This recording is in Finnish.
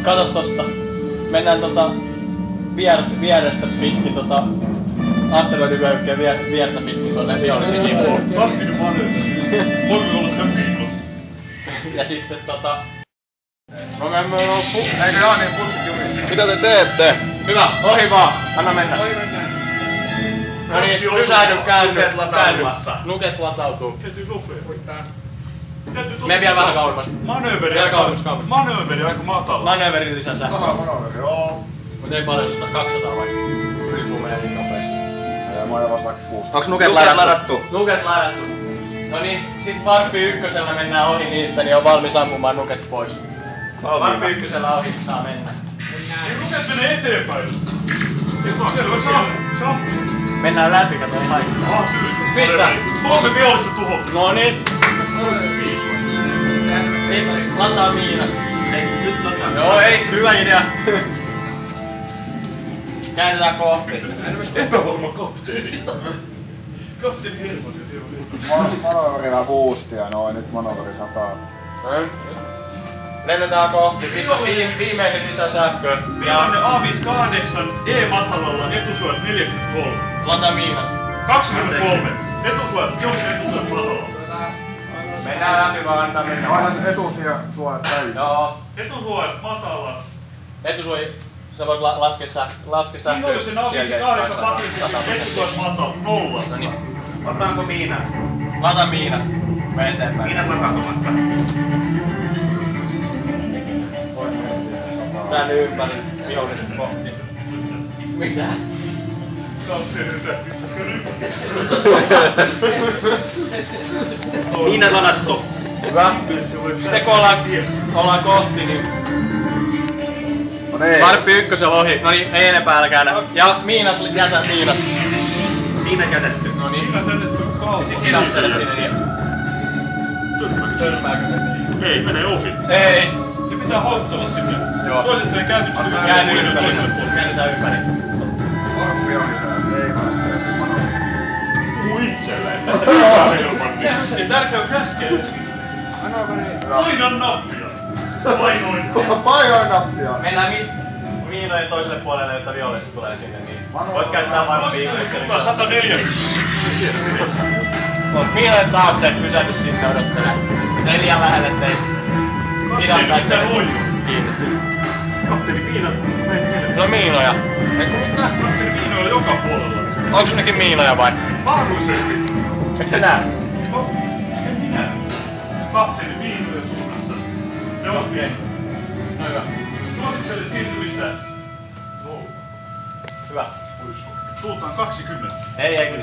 Kato tosta. Mennään vierestä pitkin asteroidivyöhykkeen viertä pitkin tonne vihollisen kipuun. Taktinen manööveri. Voimme olla sen piilos. Ja sitten no me emme oo Eikö Jaani putkit jumissa? Mitä te teette? Hyvä, ohi vaan. Anna mennä. No niin, pysähdy, käänny. Nuket latautuu. Täytyy nopea. Mene vielä vähän kauemmas. Manööveri Vielä kauemmas. Manööveri aika matala. Manööveri lisää sähköä. Aha, manööveri, joo. Mut ei paljon 200 vaikka. Kun menee niin nopeesti. Mä ajan vasta 6. Onks nuket ladattu? Nuket ladattu. No niin, sit Varppi ykkösellä mennään ohi niistä, niin on valmis ampumaan nuket pois. Varppi ykkösellä ohi saa mennä. Ei nuket menee eteenpäin. Selvä, saa. Mennään läpi, kato ei haittaa. Mitä? Kolme vihollista tuhottu. No niin. Sitten lataa miinat. Joo, ei, hyvä idea. Käännetään kohti. Epävarma kapteeni. Kapteeni Hermanni. Manööveri vähän boostia, noin nyt manööveri 100. Lennetään kohti. Pistä viimeisen lisää sähköä. Vihollinen A58, E matalalla, etusuojat 43. Lata miinat. 23. Etusuojat, vihollinen etusuojat matalalla. Mennään läpi vaan, antaa mennä. Aina etusia suojat täysin. Joo. Etusuojat matala. Etusuoji. Sä voit laskea sähköä. Vihollisen A58 patrissa, etusuojat matala, 0. Noniin. Otetaanko miinat? Lata miinat. Mene eteenpäin. Miinat latautumassa. Tänne ympäri vihollisen kohti. Mitä? Kapteeni täytyy säköryhmä. Miinat ladattu. Hyvä. Sitten kun ollaan kohti, niin No niin. Varppi ykkösellä ohi. No niin, ei enempää älkää nää. Ja miinat, jätä miinat. Miinat jätetty. No niin. Miinat jätetty Ja kauan. sit hidastele sinne niin. Törmääkö ne niin? Ei, menee ohi. Ei. Ne pitää houkuttella sinne. Joo. Suosittelen käytystä Käänny ympäri. Käännetään ympäri. Varppi on lisää, ei varppi. Manööveri. Puhu itselleen. Hermanni. Ei tärkeä on käskeä. Paina nappia. Painoin. Painoin nappia. Mennään miinojen toiselle puolelle, jotta viholliset tulee sinne, niin Manu- voit käyttää Varppia Suuntaan ykkösellä. 104. Voit miinojen taakse, pysähdy sinne odottele. Ei liian lähelle, ettei hidastaa Kapteeni pitää hoitaa. kiinni. Kapteeni miinat. No miinoja. Eikö mitä? Kapteeni miinoilla joka puolella. Onks nekin miinoja vai? Mahdollisesti. Eikö se näe? No, en minä. Kapteeni miinojen suunnassa. Ne ovat pieni. No hyvä. Suosittelen siirtymistä. Hyvä. Suuntaan 20. Ei kyllä.